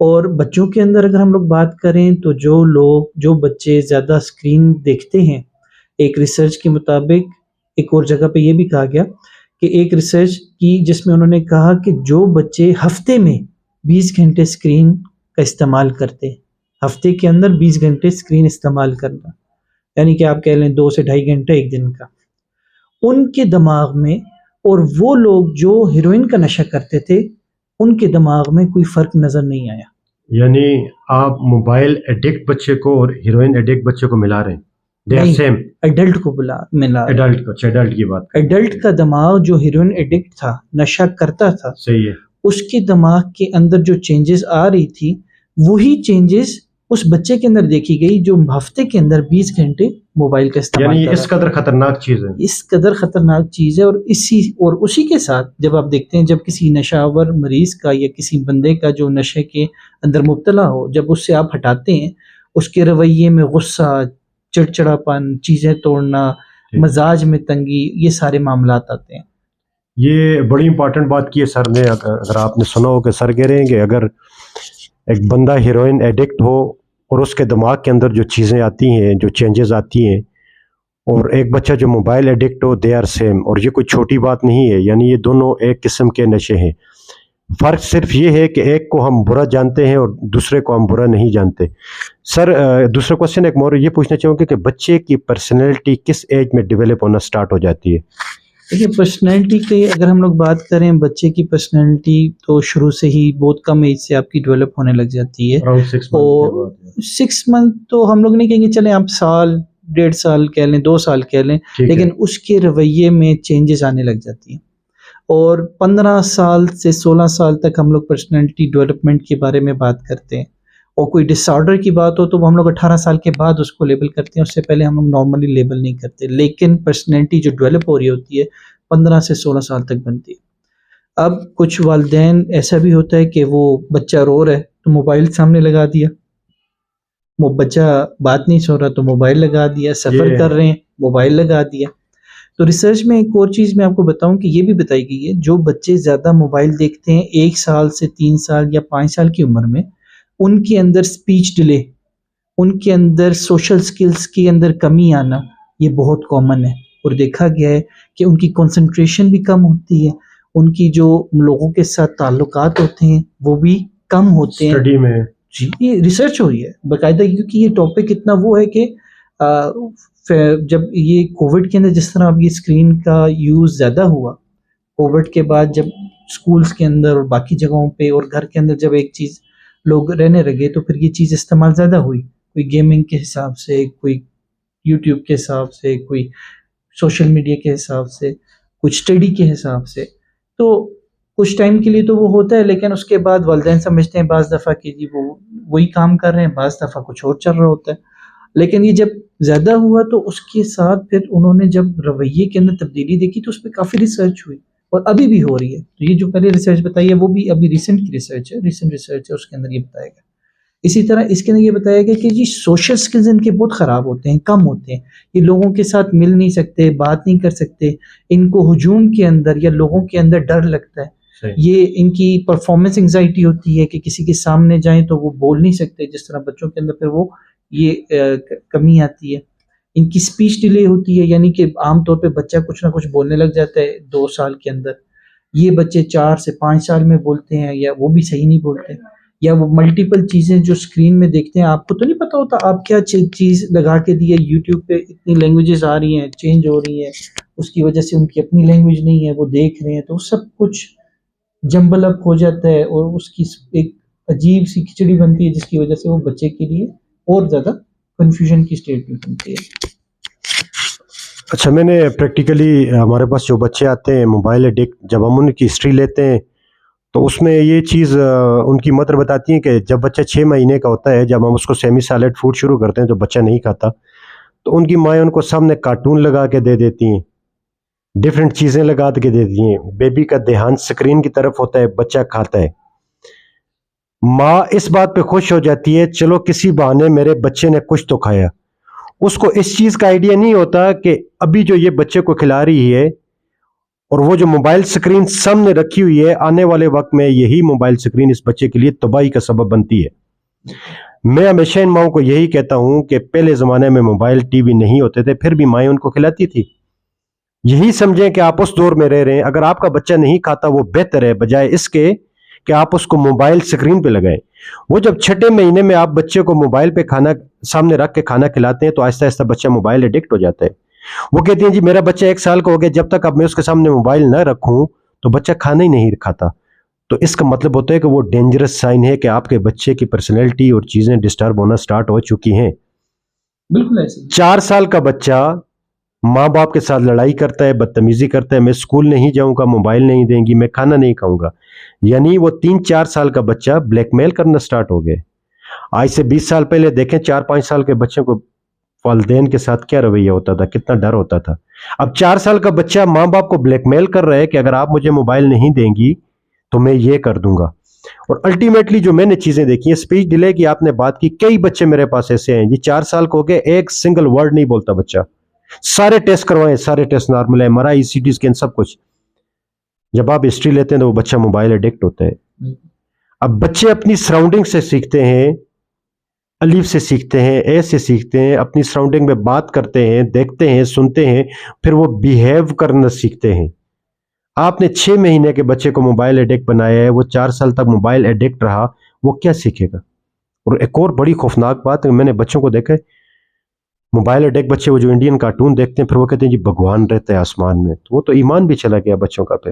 اور بچوں کے اندر اگر ہم لوگ بات کریں تو جو بچے زیادہ اسکرین دیکھتے ہیں، ایک ریسرچ کے مطابق ایک اور جگہ پہ یہ بھی کہا گیا کہ ایک ریسرچ کی جس میں انہوں نے کہا کہ جو بچے ہفتے میں 20 گھنٹے اسکرین کا استعمال کرتے ہیں، ہفتے کے اندر 20 گھنٹے اسکرین استعمال کرنا، یعنی کہ آپ کہہ لیں 2 سے 2.5 گھنٹے ایک دن کا، ان کے دماغ میں، اور وہ لوگ جو ہیروئن کا نشہ کرتے تھے ان کے دماغ میں کوئی فرق نظر نہیں آیا. یعنی آپ موبائل ایڈکٹ بچے کو اور ہیروئن ایڈکٹ بچے کو ملا رہے ہیں؟ دے آر نہیں، سیم. ایڈلٹ کو ملا رہے. ایڈلٹ کو، ایڈلٹ کی بات. ایڈلٹ کا دماغ جو ہیروئن ایڈکٹ تھا، نشہ کرتا تھا، صحیح ہے. اس کے دماغ کے اندر جو چینجز آ رہی تھی وہی چینجز اس بچے کے اندر دیکھی گئی جو ہفتے کے اندر 20 گھنٹے موبائل کا استعمال یعنی کر اس قدر خطرناک چیز ہے. اس قدر خطرناک چیز ہے. اور اسی کے ساتھ جب آپ دیکھتے ہیں، جب کسی نشہ آور مریض کا یا کسی بندے کا جو نشے کے اندر مبتلا ہو، جب اس سے آپ ہٹاتے ہیں، اس کے رویے میں غصہ، چڑچڑاپن، چیزیں توڑنا، مزاج میں تنگی، یہ سارے معاملات آتے ہیں. یہ بڑی امپورٹنٹ بات کی ہے سر نے. اگر آپ نے سنا ہو کہ سر کہہ رہے ہیں کہ اگر ایک بندہ ہیروئن ایڈکٹ ہو اور اس کے دماغ کے اندر جو چیزیں آتی ہیں، جو چینجز آتی ہیں، اور ایک بچہ جو موبائل ایڈکٹ ہو، دے آر سیم. اور یہ کوئی چھوٹی بات نہیں ہے، یعنی یہ دونوں ایک قسم کے نشے ہیں. فرق صرف یہ ہے کہ ایک کو ہم برا جانتے ہیں اور دوسرے کو ہم برا نہیں جانتے. سر دوسرا کوشچن ایک اور یہ پوچھنا چاہوں گا کہ بچے کی پرسنالٹی کس ایج میں ڈیولپ ہونا سٹارٹ ہو جاتی ہے؟ دیکھیے، پرسنالٹی کی اگر ہم لوگ بات کریں، بچے کی پرسنالٹی تو شروع سے ہی بہت کم ایج سے آپ کی ڈیولپ ہونے لگ جاتی ہے. اور 6 منتھ تو ہم لوگ نہیں کہیں گے، چلیں آپ سال، 1.5 سال کہہ لیں، 2 سال کہہ لیں، لیکن اس کے رویے میں چینجز آنے لگ جاتی ہیں. اور 15 سال سے 16 سال تک ہم لوگ پرسنالٹی ڈیولپمنٹ کے بارے میں بات کرتے ہیں. اور کوئی ڈس آرڈر کی بات ہو تو وہ ہم لوگ 18 سال کے بعد اس کو لیبل کرتے ہیں، اس سے پہلے ہم لوگ نارملی لیبل نہیں کرتے. لیکن پرسنالٹی جو ڈیولپ ہو رہی ہوتی ہے 15 سے 16 سال تک بنتی ہے. اب کچھ والدین ایسا بھی ہوتا ہے کہ وہ بچہ رو رہا ہے تو موبائل سامنے لگا دیا، وہ بچہ بات نہیں سن رہا تو موبائل لگا دیا، سفر کر رہے ہیں موبائل لگا دیا. تو ریسرچ میں ایک اور چیز میں آپ کو بتاؤں کہ یہ بھی بتائی گئی ہے، جو بچے زیادہ موبائل دیکھتے ہیں 1 سال سے 3 سال یا 5 سال کی عمر میں، ان کے اندر سپیچ ڈیلے، ان کے اندر سوشل سکلز کی اندر کمی آنا، یہ بہت کامن ہے. اور دیکھا گیا ہے کہ ان کی کنسنٹریشن بھی کم ہوتی ہے، ان کی جو لوگوں کے ساتھ تعلقات ہوتے ہیں وہ بھی کم ہوتے ہیں. اسٹڈی میں جی، یہ ریسرچ ہوئی ہے باقاعدہ، کیونکہ یہ ٹاپک اتنا وہ ہے کہ جب یہ کووڈ کے اندر جس طرح اب یہ اسکرین کا یوز زیادہ ہوا، کووڈ کے بعد جب اسکولس کے اندر اور باقی جگہوں پہ اور گھر کے اندر جب ایک چیز لوگ رہنے لگے تو پھر یہ چیز استعمال زیادہ ہوئی. کوئی گیمنگ کے حساب سے، کوئی یوٹیوب کے حساب سے، کوئی سوشل میڈیا کے حساب سے، کچھ اسٹڈی کے حساب سے. تو کچھ ٹائم کے لیے تو وہ ہوتا ہے، لیکن اس کے بعد والدین سمجھتے ہیں بعض دفعہ کہ جی وہ وہی کام کر رہے ہیں، بعض دفعہ کچھ اور چل رہا ہوتا ہے. لیکن یہ جب زیادہ ہوا تو اس کے ساتھ پھر انہوں نے جب رویے کے اندر تبدیلی دیکھی تو اس پہ کافی ریسرچ ہوئی اور ابھی بھی ہو رہی ہے. تو یہ جو پہلے ریسرچ بتائی ہے وہ بھی ابھی ریسنٹ کی ریسرچ ہے، اس کے اندر یہ بتایا گیا. اسی طرح اس کے اندر یہ بتایا گیا کہ جی سوشل سکلز ان کے بہت خراب ہوتے ہیں، کم ہوتے ہیں. یہ لوگوں کے ساتھ مل نہیں سکتے، بات نہیں کر سکتے، ان کو ہجوم کے اندر یا لوگوں کے اندر ڈر لگتا ہے. یہ ان کی پرفارمنس انگزائٹی ہوتی ہے کہ کسی کے سامنے جائیں تو وہ بول نہیں سکتے، جس طرح بچوں کے اندر پھر وہ یہ کمی آتی ہے. ان کی سپیچ ڈیلے ہوتی ہے، یعنی کہ عام طور پہ بچہ کچھ نہ کچھ بولنے لگ جاتا ہے 2 سال کے اندر. یہ بچے 4 سے 5 سال میں بولتے ہیں، یا وہ بھی صحیح نہیں بولتے، یا وہ ملٹیپل چیزیں جو اسکرین میں دیکھتے ہیں. آپ کو تو نہیں پتا ہوتا آپ کیا چیز لگا کے دی ہے. یوٹیوب پہ اتنی لینگویجز آ رہی ہیں، چینج ہو رہی ہیں، اس کی وجہ سے ان کی اپنی لینگویج نہیں ہے، وہ دیکھ رہے ہیں تو سب کچھ جمبل اپ ہو جاتا ہے اور اس کی ایک عجیب سی کھچڑی بنتی ہے، جس کی وجہ سے وہ بچے کے لیے اور زیادہ کنفیوژن کی اسٹیٹ بنتی ہے. اچھا، میں نے پریکٹیکلی ہمارے پاس جو بچے آتے ہیں موبائل ایڈکٹ، جب ہم ان کی ہسٹری لیتے ہیں تو اس میں یہ چیز ان کی مدر بتاتی ہیں کہ جب بچہ 6 مہینے کا ہوتا ہے، جب ہم اس کو سیمی سالڈ فوڈ شروع کرتے ہیں جو بچہ نہیں کھاتا، تو ان کی مائیں ان کو سامنے کارٹون لگا کے دے دیتی ہیں، ڈفرینٹ چیزیں لگا کے دیتی ہیں. بیبی کا دھیان سکرین کی طرف ہوتا ہے، بچہ کھاتا ہے. ماں اس بات پہ خوش ہو جاتی ہے، چلو کسی بہانے میرے بچے نے کچھ تو کھایا. اس کو اس چیز کا آئیڈیا نہیں ہوتا کہ ابھی جو یہ بچے کو کھلا رہی ہے اور وہ جو موبائل سکرین سامنے رکھی ہوئی ہے، آنے والے وقت میں یہی موبائل سکرین اس بچے کے لیے تباہی کا سبب بنتی ہے۔ میں ہمیشہ ان ماؤں کو یہی کہتا ہوں کہ پہلے زمانے میں موبائل ٹی وی نہیں ہوتے تھے، پھر بھی مائیں ان کو کھلاتی تھی۔ یہی سمجھیں کہ آپ اس دور میں رہ رہے ہیں، اگر آپ کا بچہ نہیں کھاتا وہ بہتر ہے بجائے اس کے کہ آپ اس کو موبائل سکرین پہ لگائیں۔ وہ جب چھٹے مہینے میں آپ بچے کو موبائل پہ کھانا سامنے رکھ کے کھانا کھلاتے ہیں تو آہستہ آہستہ بچہ موبائل ایڈکٹ ہو جاتا ہے۔ وہ کہتے ہیں جی میرا بچہ 1 سال کا ہو گیا، جب تک اب میں اس کے سامنے موبائل نہ رکھوں تو بچہ کھانا ہی نہیں کھاتا۔ تو اس کا مطلب ہوتا ہے کہ وہ ڈینجرس سائن ہے کہ آپ کے بچے کی پرسنالٹی اور چیزیں ڈسٹرب ہونا سٹارٹ ہو چکی ہیں۔ بالکل ایسے 4 سال کا بچہ ماں باپ کے ساتھ لڑائی کرتا ہے، بدتمیزی کرتا ہے، میں اسکول نہیں جاؤں گا، موبائل نہیں دیں گی، میں کھانا نہیں کھاؤں گا، یعنی وہ 3-4 سال کا بچہ بلیک میل کرنا سٹارٹ ہو گئے۔ آج سے 20 سال پہلے دیکھیں 4-5 سال کے بچوں کو والدین کے ساتھ کیا رویہ ہوتا تھا، کتنا ڈر ہوتا تھا۔ اب 4 سال کا بچہ ماں باپ کو بلیک میل کر رہا ہے کہ اگر آپ مجھے موبائل نہیں دیں گی تو میں یہ کر دوں گا۔ اور الٹیمیٹلی جو میں نے چیزیں دیکھی ہیں، اسپیچ ڈیلے کی آپ نے بات کی، کئی بچے میرے پاس ایسے ہیں جی 4 سال کو ہو گئے، ایک سنگل ورڈ نہیں بولتا بچہ، سارے ٹیسٹ کروائیں، سارے ٹیسٹ نارمل ہے، MRI CT اسکین سب کچھ۔ جب آپ ہسٹری لیتے ہیں تو وہ بچہ موبائل ایڈکٹ ہوتا ہے۔ اب بچے اپنی سراؤنڈنگ سے سیکھتے ہیں، الف سے سیکھتے ہیں، اے سے سیکھتے ہیں، اپنی سراؤنڈنگ میں بات کرتے ہیں، دیکھتے ہیں، سنتے ہیں، پھر وہ بیہیو کرنا سیکھتے ہیں۔ آپ نے 6 مہینے کے بچے کو موبائل ایڈکٹ بنایا ہے، وہ 4 سال تک موبائل ایڈکٹ رہا، وہ کیا سیکھے گا؟ اور ایک اور بڑی خوفناک بات ہے، میں نے بچوں کو دیکھا ہے، موبائل ایڈکٹ بچے وہ جو انڈین کارٹون دیکھتے ہیں، پھر وہ کہتے ہیں جی بھگوان رہتا ہے آسمان میں، تو وہ تو ایمان بھی چلا گیا بچوں کا۔ پھر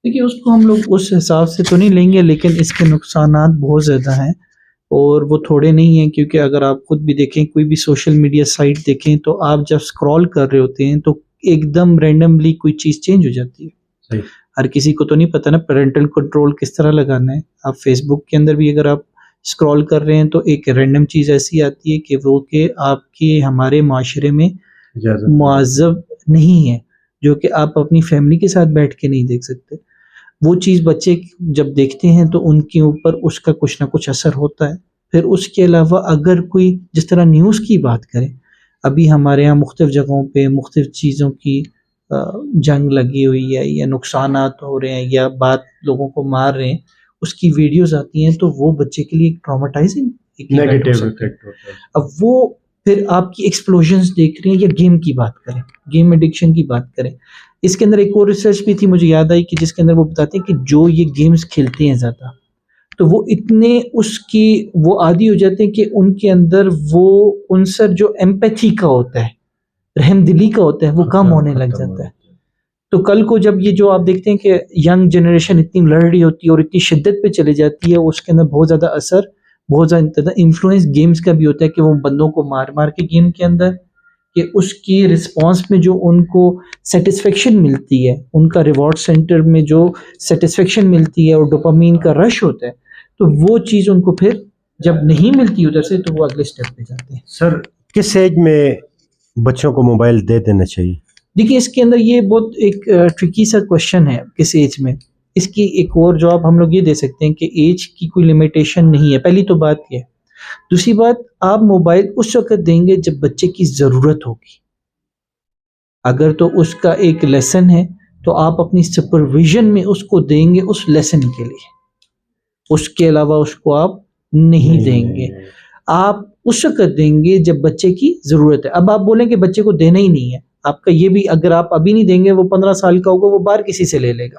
دیکھیے اس کو ہم لوگ اس حساب سے تو نہیں لیں گے، لیکن اس کے نقصانات بہت زیادہ ہیں اور وہ تھوڑے نہیں ہیں، کیونکہ اگر آپ خود بھی دیکھیں کوئی بھی سوشل میڈیا سائٹ دیکھیں تو آپ جب سکرول کر رہے ہوتے ہیں تو ایک دم رینڈملی کوئی چیز چینج ہو جاتی ہے۔ صحیح۔ ہر کسی کو تو نہیں پتہ نا پیرنٹل کنٹرول کس طرح لگانا ہے۔ آپ فیس بک کے اندر بھی اگر آپ سکرول کر رہے ہیں تو ایک رینڈم چیز ایسی آتی ہے کہ وہ کہ آپ کے ہمارے معاشرے میں معذب نہیں ہے، جو کہ آپ اپنی فیملی کے ساتھ بیٹھ کے نہیں دیکھ سکتے۔ وہ چیز بچے جب دیکھتے ہیں تو ان کے اوپر اس کا کچھ نہ کچھ اثر ہوتا ہے۔ پھر اس کے علاوہ اگر کوئی جس طرح نیوز کی بات کریں، ابھی ہمارے یہاں مختلف جگہوں پہ مختلف چیزوں کی جنگ لگی ہوئی ہے یا نقصانات ہو رہے ہیں یا بات لوگوں کو مار رہے ہیں، اس کی ویڈیوز آتی ہیں تو وہ بچے کے لیے ٹرامیٹائزنگ نیگیٹو افیکٹ ہوتا ہے۔ اب وہ پھر آپ کی ایکسپلوژنز دیکھ رہے ہیں، یا گیم کی بات کریں، گیم ایڈکشن کی بات کریں، اس کے اندر ایک اور ریسرچ بھی تھی مجھے یاد آئی کہ جس کے اندر وہ بتاتے ہیں کہ جو یہ گیمز کھیلتے ہیں زیادہ تو وہ اتنے اس کی وہ عادی ہو جاتے ہیں کہ ان کے اندر وہ عنصر جو ایمپیتھی کا ہوتا ہے، رحم دلی کا ہوتا ہے، وہ کم ہونے لگ جاتا ہے۔ تو کل کو جب یہ جو آپ دیکھتے ہیں کہ ینگ جنریشن اتنی لڑ رہی ہوتی ہے اور اتنی شدت پہ چلی جاتی ہے، اس کے اندر بہت زیادہ اثر، بہت زیادہ انفلوئنس گیمز کا بھی ہوتا ہے کہ وہ بندوں کو مار مار کے گیم کے اندر کہ اس کی رسپانس میں جو ان کو سیٹسفیکشن ملتی ہے، ان کا ریوارڈ سینٹر میں جو سیٹسفیکشن ملتی ہے اور ڈوپامین کا رش ہوتا ہے، تو وہ چیز ان کو پھر جب نہیں ملتی ادھر سے تو وہ اگلے سٹیپ پہ جاتے ہیں۔ سر کس ایج میں بچوں کو موبائل دے دینا چاہیے؟ دیکھیے اس کے اندر یہ بہت ایک ٹرکی سا کوشچن ہے، کس ایج میں۔ اس کی ایک اور جواب ہم لوگ یہ دے سکتے ہیں کہ ایج کی کوئی لمیٹیشن نہیں ہے، پہلی تو بات یہ ہے۔ دوسری بات، آپ موبائل اس وقت دیں گے جب بچے کی ضرورت ہوگی۔ اگر تو اس کا ایک لیسن ہے تو آپ اپنی سپرویژن میں اس کو دیں گے اس لیسن کے لیے، اس کے علاوہ اس کو آپ نہیں دیں گے۔ آپ اس وقت دیں گے جب بچے کی ضرورت ہے۔ اب آپ بولیں کہ بچے کو دینا ہی نہیں ہے، آپ کا یہ بھی اگر آپ ابھی نہیں دیں گے، وہ 15 سال کا ہوگا، وہ باہر کسی سے لے لے گا،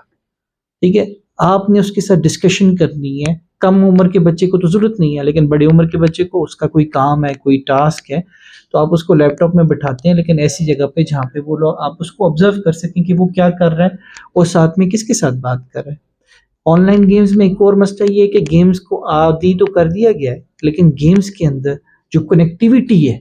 ٹھیک ہے؟ آپ نے اس کے ساتھ ڈسکشن کرنی ہے۔ کم عمر کے بچے کو تو ضرورت نہیں ہے، لیکن بڑی عمر کے بچے کو اس کا کوئی کام ہے، کوئی ٹاسک ہے، تو آپ اس کو لیپ ٹاپ میں بٹھاتے ہیں، لیکن ایسی جگہ پہ جہاں پہ وہ لوگ آپ اس کو آبزرو کر سکیں کہ وہ کیا کر رہا ہے اور ساتھ میں کس کے ساتھ بات کر رہا ہے۔ آن لائن گیمز میں ایک اور مسئلہ یہ ہے کہ گیمز کو عادی تو کر دیا گیا ہے، لیکن گیمز کے اندر جو کنیکٹیویٹی ہے،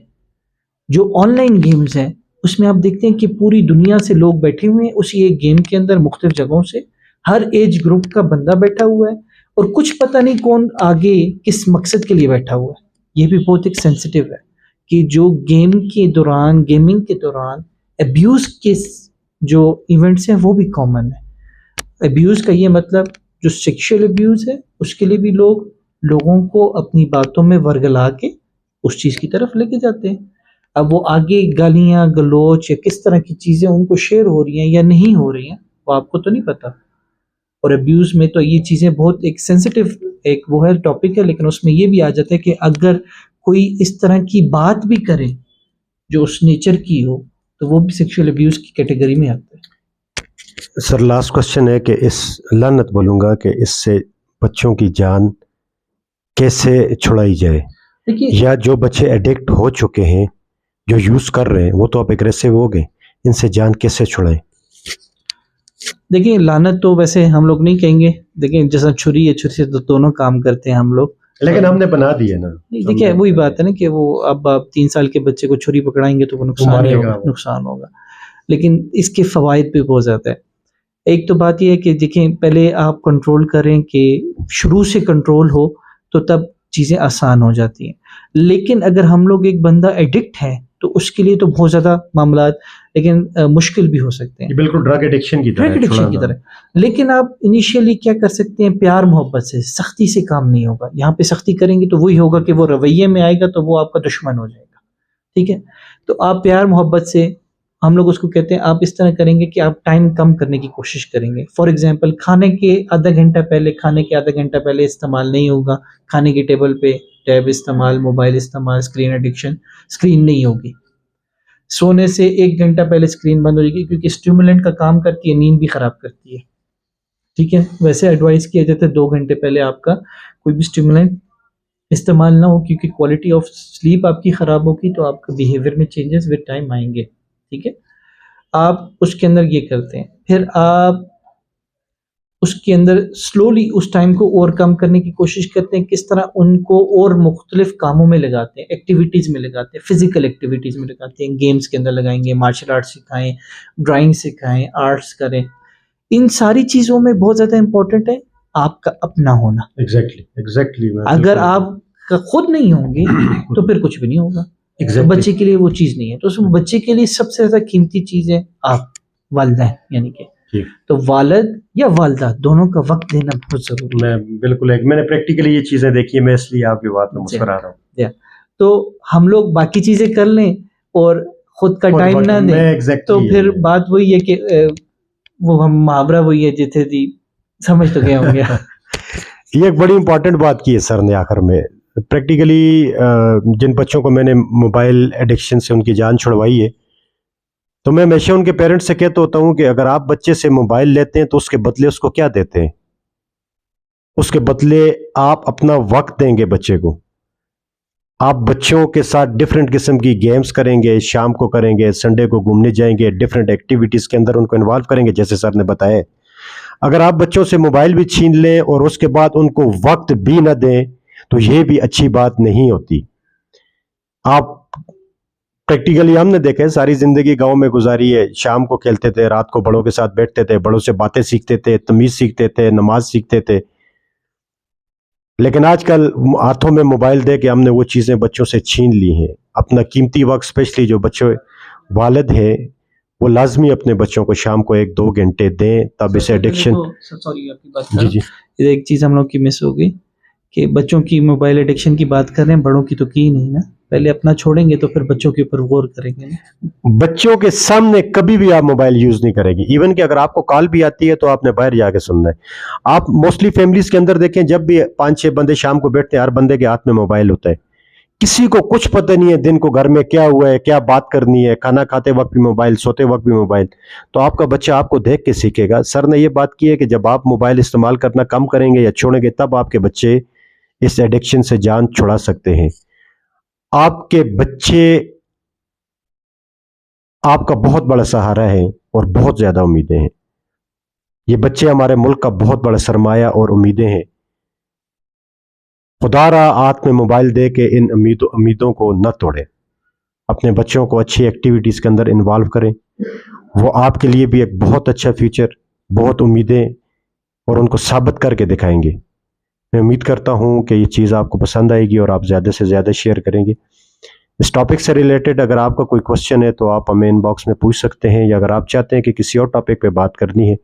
جو آن لائن گیمز ہیں، اس میں آپ دیکھتے ہیں کہ پوری دنیا سے لوگ بیٹھے ہوئے ہیں اسی ایک گیم کے اندر، مختلف جگہوں سے ہر ایج گروپ کا بندہ بیٹھا ہوا ہے، اور کچھ پتہ نہیں کون آگے کس مقصد کے لیے بیٹھا ہوا ہے۔ یہ بھی بہت ایک سینسٹیو ہے کہ جو گیم کے دوران، گیمنگ کے دوران ابیوز کے جو ایونٹس ہیں وہ بھی کامن ہے۔ ابیوز کا یہ مطلب جو سیکشل ابیوز ہے، اس کے لیے بھی لوگوں کو اپنی باتوں میں ورگلا کے اس چیز کی طرف لے کے جاتے ہیں۔ اب وہ آگے گالیاں گلوچ یا کس طرح کی چیزیں ان کو شیئر ہو رہی ہیں یا نہیں ہو رہی ہیں، وہ آپ کو تو نہیں پتا. اور ابیوز میں تو یہ چیزیں بہت ایک سینسٹیو ایک وہ ہے ٹاپک ہے، لیکن اس میں یہ بھی آ جاتا ہے کہ اگر کوئی اس طرح کی بات بھی کرے جو اس نیچر کی ہو تو وہ بھی سیکشول ابیوز کی کیٹیگری میں آتا ہے. سر لاسٹ کوشچن ہے کہ اس لعنت بولوں گا کہ اس سے بچوں کی جان کیسے چھڑائی جائے، دیکھیے یا جو بچے ایڈکٹ ہو چکے ہیں جو یوز کر رہے ہیں وہ تو اب اگریسو ہو گئے، ان سے جان کیسے چھڑائیں؟ دیکھیں لعنت تو ویسے ہم لوگ نہیں کہیں گے، دیکھیں جیسا چھری ہے، چھری سے تو دونوں کام کرتے ہیں ہم لوگ، لیکن ہم نے بنا دیے نا. دیکھیے وہی بات ہے نا کہ وہ اب آپ 3 سال کے بچے کو چھری پکڑائیں گے تو وہ نقصان ہی ہوگا، نقصان ہوگا. لیکن اس کے فوائد بھی بہت زیادہ ہے. ایک تو بات یہ ہے کہ دیکھیں پہلے آپ کنٹرول کریں کہ شروع سے کنٹرول ہو تو تب چیزیں آسان ہو جاتی ہیں. لیکن اگر ہم لوگ ایک بندہ ایڈکٹ ہے تو اس کے لیے تو بہت زیادہ معاملات لیکن مشکل بھی ہو سکتے ہیں، بالکل ڈرگ ایڈکشن کی ڈرگ ایڈکشن کی طرح. لیکن آپ انیشیلی کیا کر سکتے ہیں، پیار محبت سے، سختی سے کام نہیں ہوگا. یہاں پہ سختی کریں گے تو وہی ہوگا کہ وہ رویے میں آئے گا تو وہ آپ کا دشمن ہو جائے گا. ٹھیک ہے، تو آپ پیار محبت سے، ہم لوگ اس کو کہتے ہیں آپ اس طرح کریں گے کہ آپ ٹائم کم کرنے کی کوشش کریں گے. فار ایگزامپل کھانے کے آدھا گھنٹہ پہلے استعمال نہیں ہوگا، کھانے کی ٹیبل پہ ٹیب استعمال، موبائل استعمال، اسکرین ایڈکشن، اسکرین نہیں ہوگی. سونے سے 1 گھنٹہ پہلے اسکرین بند ہو جائے گی کیونکہ اسٹیمولنٹ کا کام کرتی ہے، نیند بھی خراب کرتی ہے. ٹھیک ہے، ویسے ایڈوائز کیا جاتا ہے 2 گھنٹے پہلے آپ کا کوئی بھی اسٹیمولنٹ استعمال نہ ہو، کیونکہ کوالٹی آف سلیپ آپ کی خراب ہوگی تو آپ کا بیہیویئر میں چینجز ود ٹائم آئیں گے. ٹھیک ہے، آپ اس کے اندر یہ کرتے ہیں، پھر آپ اس کے اندر سلولی اس ٹائم کو اور کم کرنے کی کوشش کرتے ہیں. کس طرح ان کو اور مختلف کاموں میں لگاتے ہیں، ایکٹیویٹیز میں لگاتے ہیں، فزیکل ایکٹیویٹیز میں لگاتے ہیں، گیمز کے اندر لگائیں گے، مارشل آرٹس سکھائیں، ڈرائنگ سکھائیں، آرٹس کریں. ان ساری چیزوں میں بہت زیادہ امپورٹنٹ ہے آپ کا اپنا ہونا. ایگزیکٹلی اگر آپ کا خود نہیں ہوں گے تو پھر کچھ بھی نہیں ہوگا. بچے کے لیے وہ چیز نہیں ہے، تو اس میں بچے کے لیے سب سے زیادہ قیمتی چیز ہے آپ والدہ، یعنی کہ تو والد یا والدہ دونوں کا وقت دینا بہت ضروری ہے. بالکل میں نے پریکٹیکلی یہ چیزیں دیکھی ہیں، میں اس لیے آپ کی بات میں مسکرا رہا ہوں. تو ہم لوگ باقی چیزیں کر لیں اور خود کا ٹائم نہ دیں تو پھر بات وہی ہے کہ وہ ہم محاورہ وہی ہے جتنے دی سمجھ تو گئے ہوں گے. یہ ایک بڑی امپورٹنٹ بات کی ہے سر نے آخر میں. پریکٹیکلی جن بچوں کو میں نے موبائل ایڈکشن سے ان کی جان چھڑوائی ہے تو میں ہمیشہ ان کے پیرنٹس سے کہتا ہوتا ہوں کہ اگر آپ بچے سے موبائل لیتے ہیں تو اس کے بدلے اس کو کیا دیتے ہیں؟ اس کے بدلے آپ اپنا وقت دیں گے بچے کو. آپ بچوں کے ساتھ ڈفرینٹ قسم کی گیمز کریں گے، شام کو کریں گے، سنڈے کو گھومنے جائیں گے، ڈفرینٹ ایکٹیویٹیز کے اندر ان کو انوالو کریں گے جیسے سر نے بتایا. اگر آپ بچوں سے موبائل بھی چھین لیں اور اس کے بعد ان کو وقت بھی نہ دیں تو یہ بھی اچھی بات نہیں ہوتی. آپ پریکٹیکلی ہم نے دیکھا ہے، ساری زندگی گاؤں میں گزاری ہے، شام کو کھیلتے تھے، رات کو بڑوں کے ساتھ بیٹھتے تھے، بڑوں سے باتیں سیکھتے تھے، تمیز سیکھتے تھے، نماز سیکھتے تھے. لیکن آج کل ہاتھوں میں موبائل دے کے ہم نے وہ چیزیں بچوں سے چھین لی ہیں. اپنا قیمتی وقت اسپیشلی جو بچے والد ہیں وہ لازمی اپنے بچوں کو شام کو 1-2 گھنٹے دیں تب اسے ایڈکشن. سوری آپ کی بات جی ایک چیز ہم لوگ کی مس ہو گئی کہ بچوں کی موبائل ایڈکشن کی بات کر رہے ہیں، بڑوں کی تو کی نہیں نا. پہلے اپنا چھوڑیں گے تو پھر بچوں کے اوپر غور کریں گے. بچوں کے سامنے کبھی بھی آپ موبائل یوز نہیں کریں گے. ایون کہ اگر آپ کو کال بھی آتی ہے تو آپ نے باہر جا کے سننا ہے. آپ موسٹلی فیملیز کے اندر دیکھیں جب بھی 5-6 بندے شام کو بیٹھتے ہیں ہر بندے کے ہاتھ میں موبائل ہوتا ہے. کسی کو کچھ پتہ نہیں ہے دن کو گھر میں کیا ہوا ہے، کیا بات کرنی ہے، کھانا کھاتے وقت بھی موبائل، سوتے وقت بھی موبائل. تو آپ کا بچہ آپ کو دیکھ کے سیکھے گا. سر نے یہ بات کی ہے کہ جب آپ موبائل استعمال کرنا کم کریں گے یا چھوڑیں گے تب آپ کے بچے اس ایڈکشن سے جان چھڑا سکتے ہیں. آپ کے بچے آپ کا بہت بڑا سہارا ہے اور بہت زیادہ امیدیں ہیں. یہ بچے ہمارے ملک کا بہت بڑا سرمایہ اور امیدیں ہیں. خدا را ہاتھ میں موبائل دے کے ان امیدوں کو نہ توڑے. اپنے بچوں کو اچھی ایکٹیویٹیز کے اندر انوالو کریں. وہ آپ کے لیے بھی ایک بہت اچھا فیوچر، بہت امیدیں اور ان کو ثابت کر کے دکھائیں گے. میں امید کرتا ہوں کہ یہ چیز آپ کو پسند آئے گی اور آپ زیادہ سے زیادہ شیئر کریں گے. اس ٹاپک سے ریلیٹڈ اگر آپ کا کوئی کوشچن ہے تو آپ ہمیں ان باکس میں پوچھ سکتے ہیں، یا اگر آپ چاہتے ہیں کہ کسی اور ٹاپک پہ بات کرنی ہے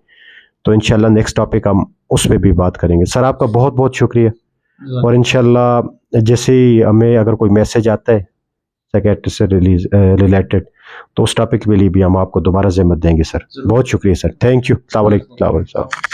تو انشاءاللہ نیکسٹ ٹاپک ہم اس پہ بھی بات کریں گے. سر آپ کا بہت بہت شکریہ. اور انشاءاللہ جیسے ہی ہمیں اگر کوئی میسج آتا ہے سائیکیٹری سے ریلیٹڈ، تو اس ٹاپک کے لیے بھی ہم آپ کو دوبارہ زحمت دیں گے سر. بہت شکریہ سر، تھینک یو. السلام علیکم.